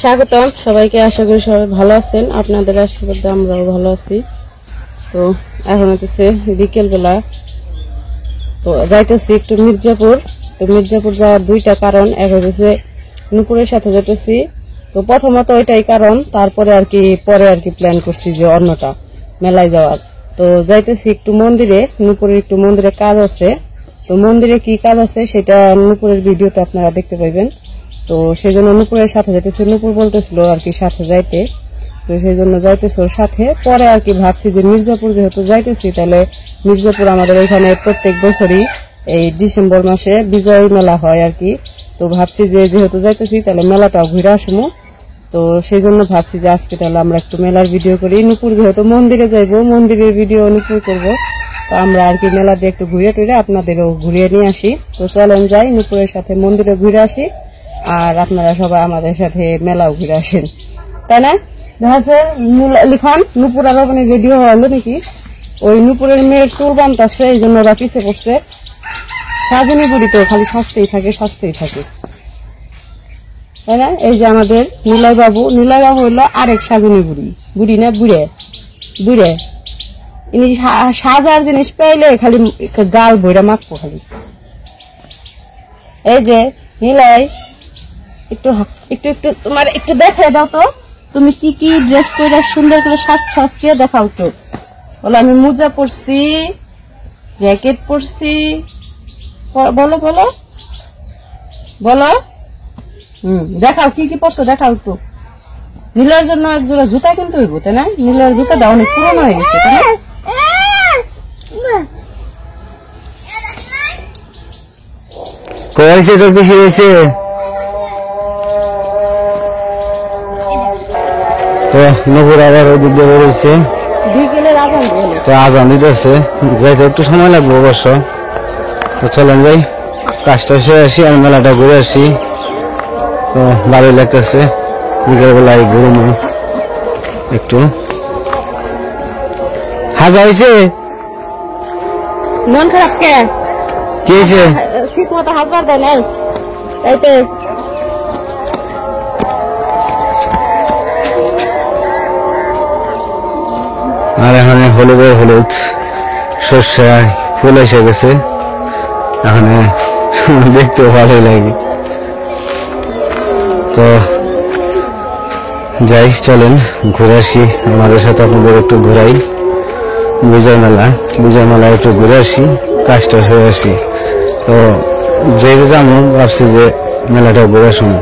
স্বাগতম সবাইকে। আশা করি সবাই ভালো আছেন। আপনাদের আশীর্বাদে আমরাও ভালো আছি। তো এখন হচ্ছে বিকেল বেলা, তো যাইতেছি একটু মির্জাপুর। তো মির্জাপুর যাওয়ার দুইটা কারণ, এক হচ্ছে নুপুরের সাথে যাইতেছি। তো প্রথমত ওইটাই কারণ, তারপরে পরে প্ল্যান করছি যে অন্যটা মেলায় যাওয়ার। তো যাইতেছি একটু মন্দিরে, নুপুরের একটু মন্দিরে কাজ আছে। তো মন্দিরে কি কাজ আছে সেটা নুপুরের ভিডিওতে আপনারা দেখতে পাইবেন। তো সেই জন্য নুপুরের সাথে যাইতেছে, নুপুর বলতেছিল সাথে যাইতে। তো সেই জন্য যাইতেছে ওর সাথে। পরে ভাবছি যে মির্জাপুর যেহেতু যাইতেছি, তাহলে মির্জাপুর আমাদের এখানে প্রত্যেক বছরই এই ডিসেম্বর মাসে বিজয় মেলা হয় তো ভাবছি যে যেহেতু যাইতেছি তাহলে মেলাটাও ঘুরে আসবো। তো সেই জন্য ভাবছি যে আজকে তাহলে আমরা একটু মেলার ভিডিও করি। নুপুর যেহেতু মন্দিরে যাইবো, মন্দিরের ভিডিও নুপুর করবো। তো আমরা মেলা দিয়ে একটু ঘুরে টুরে আপনাদেরও ঘুরিয়ে নিয়ে আসি। তো চলেন যাই, নুপুরের সাথে মন্দিরে ঘুরে আসি, আর আপনারা সবাই আমাদের সাথে মেলাও ঘুরে আসেন, তাই না? লিখন নুপুর আর ওখানে রেডিও হলো নাকি, ওই নুপুরের মেয়ের চুল বানতেছে, এই জন্য ওরা পিছিয়ে পড়ছে। সাজনী বুড়ি তো খালি সাজতেই থাকে, তাই না? এই যে আমাদের নীলয় বাবু হইলো আরেক সাজনী বুড়ি না বুড়ে ইনি সাজার জিনিস পাইলে খালি গাল বইরা মাখবো খালি। এই যে নীলয়, একটু একটু একটু তোমার একটু দেখে দাও তো, তুমি কি কি ড্রেস করে সুন্দর করে সাজকে দেখাও তো। বলো আমি মোজা পরছি, জ্যাকেট পরছি, বলো বলো বলো। দেখাও কি কি পরছো, দেখাও একটু। নীলার জন্য এক জোড়া জুতা কিনতে হইব, তাই না? নীলার জুতাটা অনেক পুরনো হয়ে গেছে, তাই না? কয়েছে তোর বেশি হয়েছে। নপুর আবার ওদিক দিয়ে বেরোচ্ছে, তো আজান দিতেছে, যাইতে একটু সময় লাগবে অবশ্য। তো চলেন যাই, কাজটা সেরে আসি আর মেলাটা ঘুরে আসি। তো ভালোই লাগতেছে, বিকেল বেলায় ঘুরবো একটু। হাজা হয়েছে, মন খারাপ কে? কি হয়েছে? ঠিক মতো হাজবার দেয় নাই, তাইতে আর এখানে হলুদ সর্ষে ফুল এসে গেছে, এখানে দেখতেও ভালোই লাগে। তো যাই, চলেন ঘুরে আসি, আমাদের সাথে আপনাদের একটু ঘুরাই। বিজয় মেলা একটু ঘুরে আসি, কাজটা হয়ে আসি। তো যে যাবো ভাবছি যে মেলাটা ঘুরে আসুন।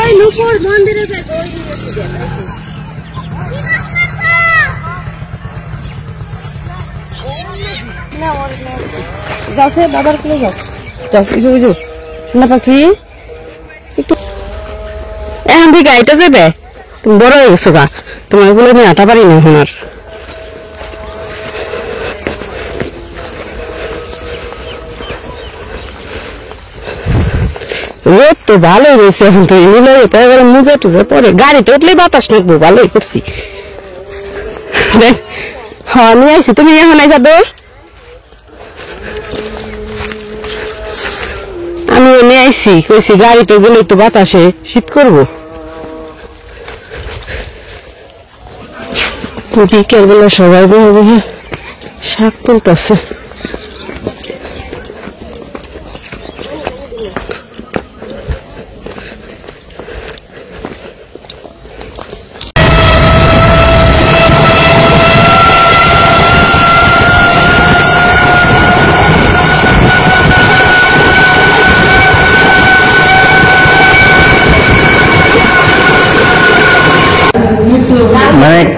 ওই নুপুর মন্দিরে যাও, সে বাবার কুলে যাও, বুঝু শোনা পাখি। একটু এখন থেকে এটা যাবে, তুমি বড় হয়ে গেছো গা, তোমার এগুলো আমি আটা পারি না এখন আর। রোদ তো ভালোই রয়েছে এখন, তো এবারে মুজা টুজা পরে গাড়িতে উঠলে বাতাস লাগবো, ভালোই করছি। হ্যাঁ নিয়ে আইসি, তুমি এখন আইসা তো, আমি নিয়ে আইসি, কইছি গাড়িতে গেলে একটু বাতাসে শীত করবো। বিকেল বেলা সবাই বহে শাক তুলতেছে।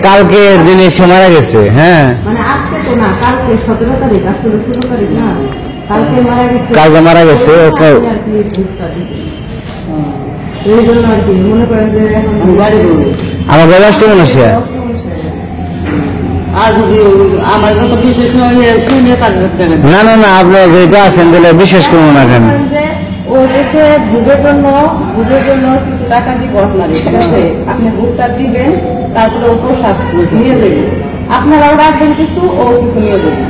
কালকের দিনে সে মারা গেছে। হ্যাঁ মানে আজকে তো না, কালকে 17 তারিখ, আজকে 16 তারিখ না, কালকে মারা গেছে। কালকে মারা গেছে। আর কি ভুট্টা দিবে। এই জন্য আর কি মনে করেন যে এখন গাড়ি বলবে আমার বাবা আসতে মনে আছে। আর যদি আমার তো বিশেষ নয় শুনে পারবে না না না, আপনি যেটা আছেন তাহলে বিশেষ করবো না কেন। ও দেশে ভোটের জন্য কিছু টাকা দিব আপনার, ঠিক আছে? আপনি ভোটটা দিবেন, তারপরে ও প্রসাদ নিয়ে যাবেন, আপনারাও রাখবেন কিছু, ও কিছু নিয়ে যাবেন।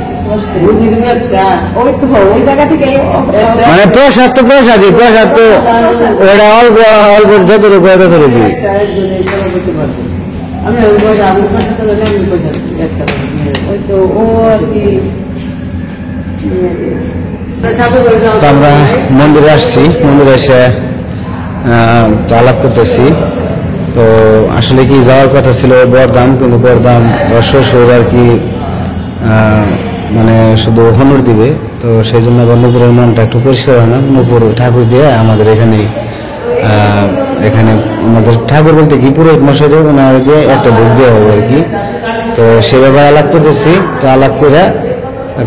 ওই তো ওই জায়গা থেকে মানে প্রসাদ তো প্রসাদই, প্রসাদ তো ওটা অল্প অল্প যতটুকু ততটুকু। আমি ওই তো ও আর কি তো আমরা মন্দিরে আসছি, মন্দিরে এসে তো আলাপ করতেছি। তো আসলে কি যাওয়ার কথা ছিল বরদাম, কিন্তু বরদাম শ্বশুর আর কি মানে শুধু হনুর দিবে, তো সেই জন্য নুপুরের মনটা একটু পরিষ্কার হয় না। নুপুর ঠাকুর দিয়ে আমাদের এখানে এখানে আমাদের ঠাকুর বলতে কি পুরোহিত মশাই ওনার দিয়ে একটা ভোগ দেওয়া হবে আর কি। তো সে ব্যাপারে আলাপ করতেছি। তো আলাপ করে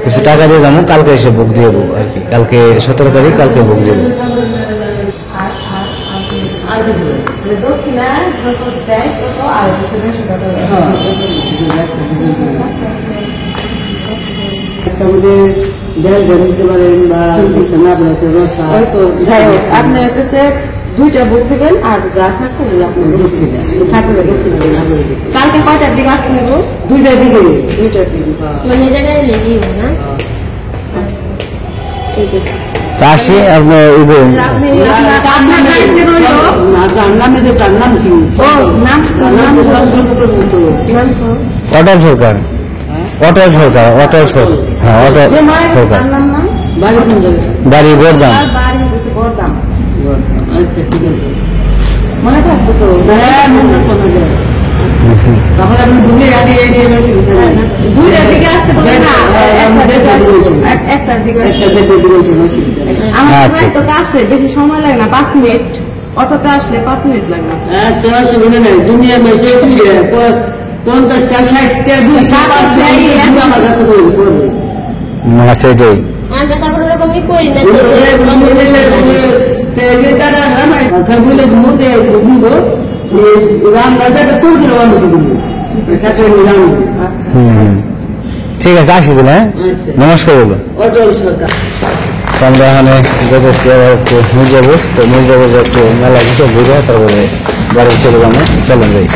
কিছু টাকা দিয়ে যাবো, কালকে এসে ভোগ দিয়ে দেবো আর কি। কালকে 17 তারিখ, কালকে ভোগ দেবো। আপনি দুইটা বুক দিবেন আর যা থাকবে ঠাকুরের কালকে কয়টার দিকে আসতে নেব? 2টার দিকে। 2টার দিকে মানে জায়গায় লেগে না। ঠিক আছে, তা আসি আপনার অটল সরকার, অটল সরকার, অটল সরকার, হ্যাঁ অটল সরকার, বাড়ি বরদাম। মনে থাকতো তো? তাহলে আপনি দুইটার দিকে আসতে পারেন না, একটার দিকে। আমার তো কাছে, বেশি সময় লাগে না, 5 মিনিট। অটোতে আসলে 5 মিনিট লাগে না। আচ্ছা অসুবিধা নেই, দুনিয়া মেসে 50টা 60টা 200 আমার কাছে করবে না সেটাই। আমরা তারপর ওরকমই করি না। ঠিক আছে, আসি তাহলে। হ্যাঁ নমস্কার বলো। আমরা এখানে যেতেছি আবার একটু মির্জাপুর। তো মির্জাপুর যে একটু মেলা কিছু বুঝে তারপরে বাড়ি চলে যাবো, চলে যাই।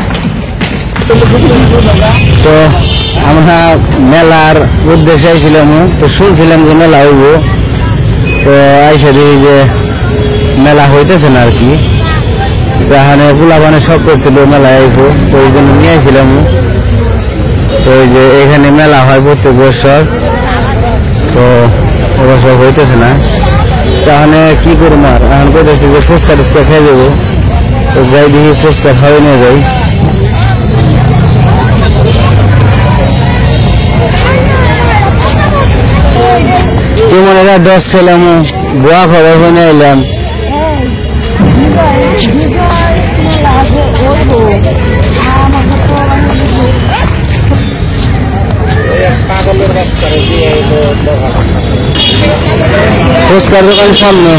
তো আমরা মেলার উদ্দেশ্যে আইছিলাম, তো শুনছিলাম যে মেলা হইব। তো আইসা দেখি যে মেলা হইতেছে না আর কি। এখানে পোলাপানে সব করছিল মেলায় আইব, তো এই জন্য নিয়ে আইছিলাম। তো এই যে এখানে মেলা হয় প্রত্যেক বছর, তো এবছর হইতেছে না। তাহলে কি করবো, আর এখন কইতেছি যে ফুচকা টুচকা খেয়ে যাবো। তো যাই দেখি ফুচকা খাওয়াই নিয়ে যাই। কেমন এরা 10 খেলাম, গোয়া খবর বনে এলাম। ফুচকার দোকান সামনে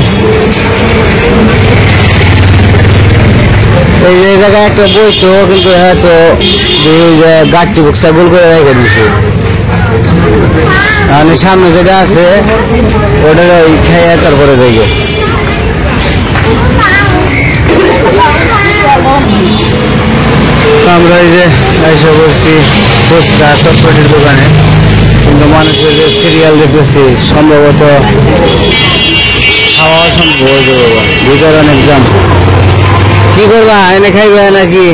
এই জায়গায় একটা বইতো, কিন্তু হয়তো গাড়ি বুকসা গোল করে রেখে দিছে। সামনে যেটা আছে ওটা ওই খেয়ে তারপরে দেখে আমরা এই যে এসে বলছি ফুচকা চটপটির দোকানে, কিন্তু মানুষের যে সিরিয়াল দেখতেছি সম্ভবত খাওয়া সম্ভব হয়ে যাবে। ভিতরে অনেক দাম। কি করবা, এনে খাইবে নাকি?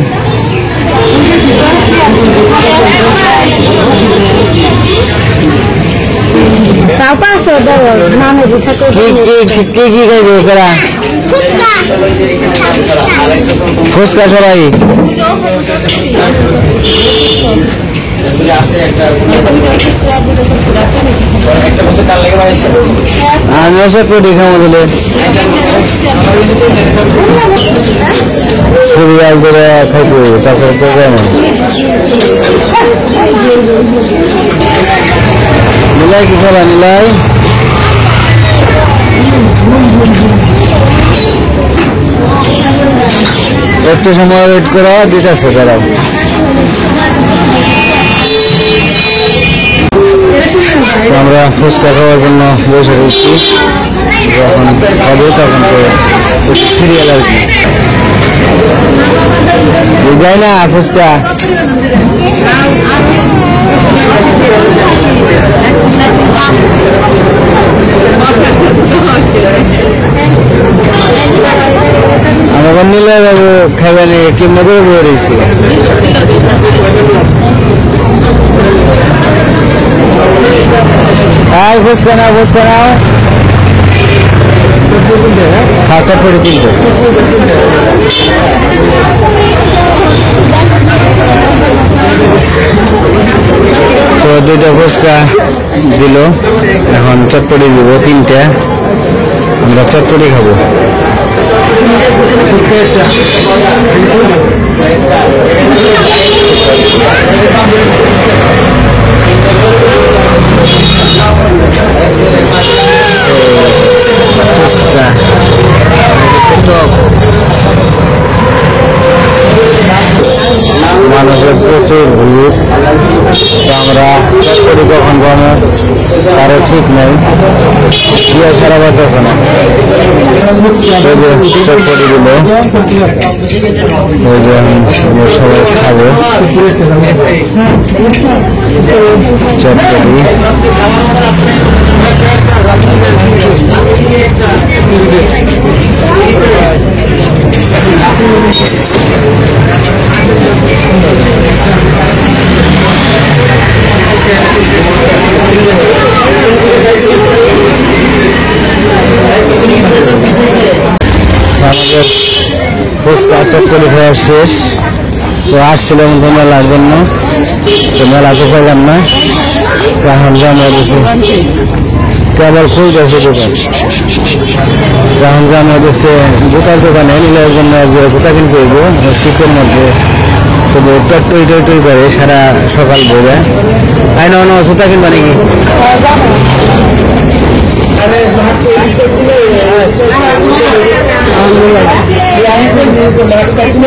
কি খাইবে এরা? ফুচকা সবাই। আমি চটপটি খাবো দিলে সিরিয়াল করে খাইতে, তারপরে তো নিলাই কি খাবা নিলাই? একটু সময় ওয়েট করা দিতেছে তারা। আমরা ফুচকা খাওয়ার জন্য বসে রয়েছি, যখন খাবো তখন তো একটু সিরিয়াল আর কি যাই না ফুচকা। আমাকে নিলে বাবু খাইবে নি কেমনে করে বয়ে রয়েছি। হ্যাঁ ফুচকা নাও ফুচকা নাও, খাসা করে তিনটে। তো দুইটা ফুচকা দিল, এখন চটপটি দিব তিনটা, আমরা চটপটি খাবো। ফুচকা মানুষের প্রচুর ভিড়, আমরা চটপটি কখন পাবো তারও ঠিক নেই, দিয়ে সারা বাড়তেছে না। চটপটি দিল, ওই যে সবাই খাবো চটপটি। আমাদের ফুচকা চটপটি খাওয়া শেষ। তো আসছিলাম মেলার জন্য, তো মেলা তো পেলাম না, এখন জানা দিচ্ছি কেবল খুলতেছে দোকান। এখন জানা দিচ্ছে জুতার দোকানে নিলের জন্য জুতা কিনতে হইব শীতের মধ্যে, তবু টই টই টই করে সারা সকাল বইবে। আই না জুতা কিনবা নাকি?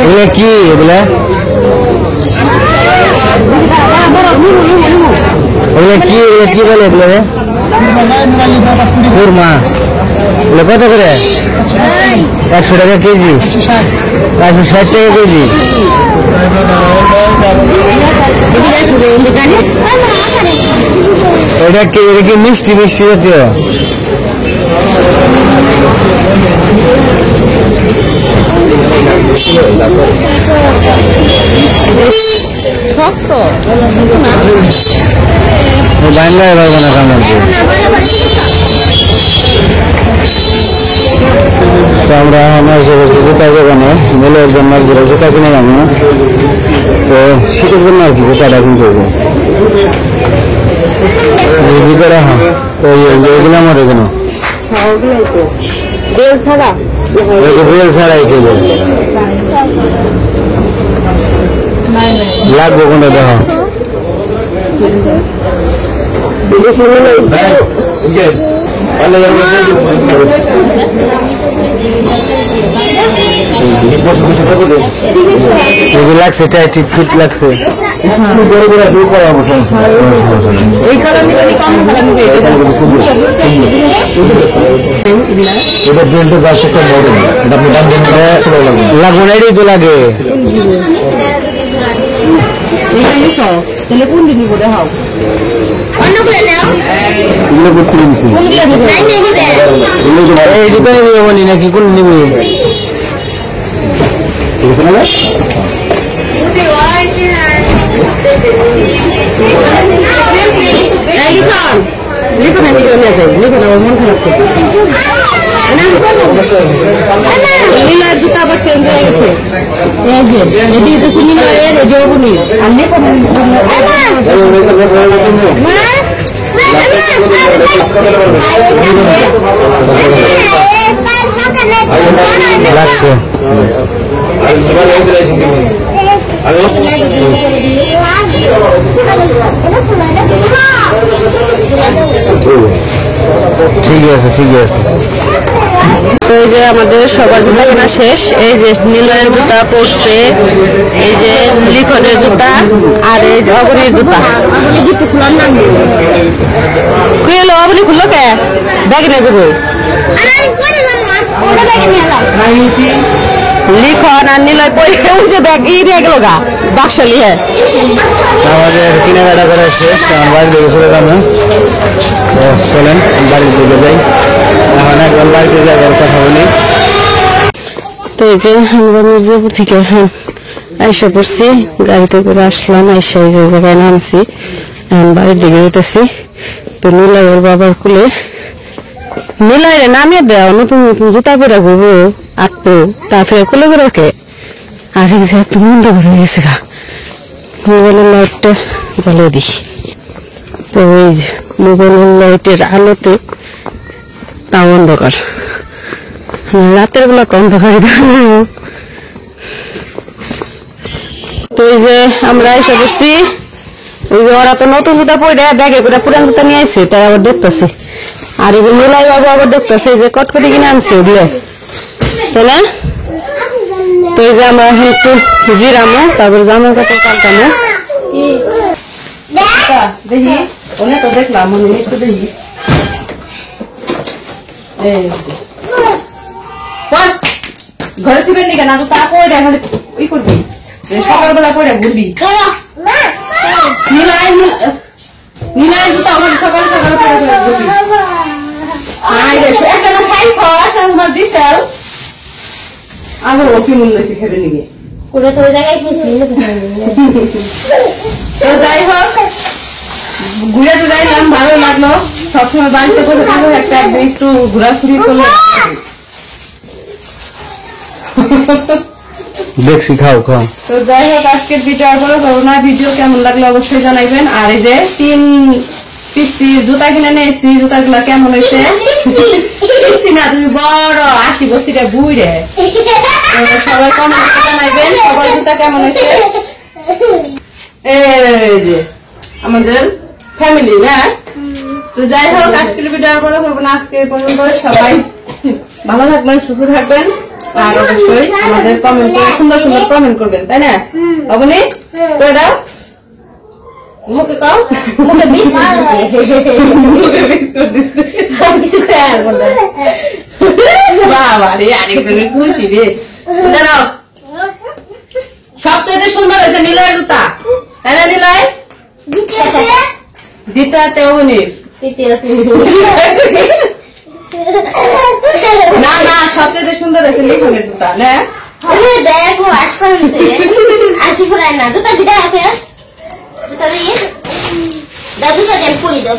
এগুলো কি? এগুলা এগুলো কি? এগুলো কি বলে? এগুলো খুরমা। এগুলো কত করে? 100 টাকা কেজি, 160 টাকা কেজি। এটা কি মিষ্টি মিষ্টি জাতীয়? বাংলায় পারবো না কামড়। তো আমরা জুতা দোকানে মেলের জন্য জুতা কিনে যাবো, তো শীতের জন্য আর কি জুতাটা কিনতে হবে ভিতরে। হ্যাঁ, তো এগুলোর মধ্যে কেন বেল ছাড়াই চলে লাগবে কোনটা? দেখো লাগছে, টাইট ফিট লাগছে। লাগবে না, এটাই তো লাগে। এই জুতো নেবি নাকি কোন নেবি? জুতা আবার চেঞ্জ হয়ে গেছে, লাগছে। ঠিক আছে ঠিক আছে। তো এই যে আমাদের সবার জুতা কেনা শেষ। এই যে নীলের জুতা পড়ছে, এই যে লিখনের জুতা, আর এই যে অবনীর জুতা। খুলো অবনী, খুললো কে ব্যাগ নিয়ে যাবো। লিখন আর নিলয় পড়ে যে ব্যাগ ই নিয়ে গেল গা বাক্সালি। হ্যাঁ আমাদের কেনাকাটা করা শেষ, আমার বাড়ি থেকে চলে যাবো। তো চলেন বাড়ির দিকে যাই। এখন একবার বাড়িতে যাওয়ার কথা বলি। তো এই যে আমরা মির্জাপুর থেকে এখন আইসা পড়ছি, গাড়িতে করে আসলাম, আইসা এই যে জায়গায় নামছি, এখন বাড়ির দিকে যেতেছি। তো নিলয় ওর বাবার কুলে নিলয় রে নামিয়ে দেওয়া, নতুন নতুন জুতা পরে ঘুরবো আটবো, তারপরে কুলে করে ওকে। আর এই যে একটু মন্দ করে গেছে গা, মোবাইলের লাইটটা জ্বালিয়ে দিই। তো এই যে মোবাইলের লাইটের আলোতে তাও অন্ধকার, রাতের বেলা অন্ধকারে। তো এই যে আমরা এসে বসছি, ওই যে ওরা তো নতুন জুতা পরে ব্যাগে করে পুরান জুতা নিয়ে আসছে, তাই আবার দেখতেছে। আর এই যে মিলাই বাবু আবার দেখতেছে, এই যে কটকটি কিনে আনছে ওগুলো, তাই না? তো এই যে আমরা এখন একটু জিরামো, তারপর জামা কাপড় পাল্টামো। দেখি অনেক তো দেখলাম, একটু দেখি। ঘরে ছিবেন নি কেন, তা পরে এখন ই করবি, সকালবেলা পরে ঘুরবি। নিলাই নিলাই জুতা আমার সকাল সকাল পরে ঘুরবি। একটা খাই খাওয়া দিছে আবার ওকে মূল্য শিখাবে নিবে। করে তো ওই জায়গায় খেয়েছি। তো যাই হোক, ঘুরে তো যাইলাম, ভালো লাগলো। সবসময় বাড়িতে বসে থাকো, একটা একদিন একটু ঘোরাঘুরি করলে। দেখছি, খাও খাও। তো যাই হোক, আজকের ভিডিও আর বড় করবো না। ভিডিও কেমন লাগলো অবশ্যই জানাইবেন। আর এই যে 3 পিসি জুতা কিনে নিয়েছি, জুতাগুলা কেমন হয়েছে না, তুমি বড় 80 বছরে বুড়ে। সবাই কমেন্ট জানাইবেন সবার জুতা কেমন হয়েছে। এই যে আমাদের ফ্যামিলি না। তো যাই হোক, আজকের ভিডিও আর বড় করবো না। আজকে পর্যন্ত সবাই ভালো থাকবেন, সুস্থ থাকবেন, আর অবশ্যই আমাদের কমেন্ট করে সুন্দর সুন্দর কমেন্ট করবেন, তাই না? অবনি করে দাও, মুখে কও, মুখে বিষ মুখে মিক্স করে দিচ্ছে। কিছু খেয়াল করবে। বাবা রে, আরেকজনের খুশি রে। দাঁড়াও, সবচেয়ে সুন্দর হয়েছে নিলয়ের জুতা, তাই না নিলয়? দ্বিতীয়তে অবনীর, না না, সবচেয়ে সুন্দর হয়েছে লিখনের জুতা না। দেখো 80 ফুরায় না, জুতা দিদা আছে, জুতা দিয়ে দাদু তো দেন পরি দাও।